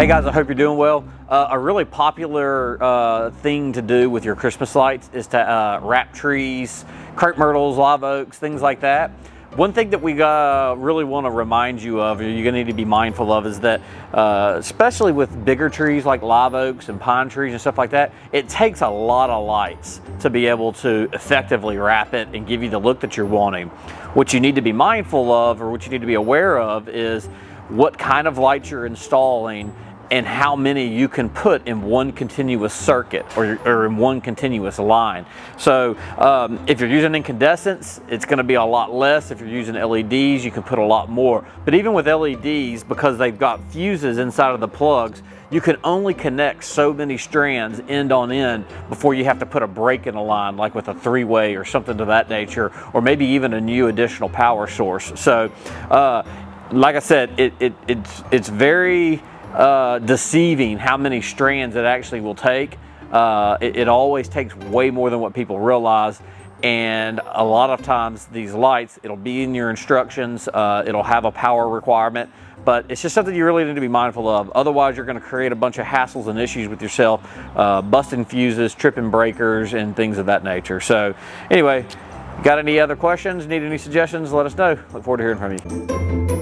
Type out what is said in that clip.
Hey guys, I hope you're doing well. A really popular thing to do with your Christmas lights is to wrap trees, crepe myrtles, live oaks, things like that. One thing that we really want to remind you of, or you're going to need to be mindful of, is that especially with bigger trees like live oaks and pine trees and stuff like that, it takes a lot of lights to be able to effectively wrap it and give you the look that you're wanting. What you need to be mindful of, or what you need to be aware of, is what kind of lights you're installing and how many you can put in one continuous circuit or in one continuous line. So if you're using incandescents, it's going to be a lot less. If you're using LEDs, you can put a lot more. But even with LEDs, because they've got fuses inside of the plugs, you can only connect so many strands end on end before you have to put a break in a line, like with a three-way or something to that nature, or maybe even a new additional power source. So like I said, it's very deceiving how many strands it actually will take. It always takes way more than what people realize, and a lot of times these lights, it'll be in your instructions, it'll have a power requirement, but it's just something you really need to be mindful of. Otherwise, you're going to create a bunch of hassles and issues with yourself, busting fuses, tripping breakers, and things of that nature. So anyway, got any other questions, need any suggestions, let us know. Look forward to hearing from you.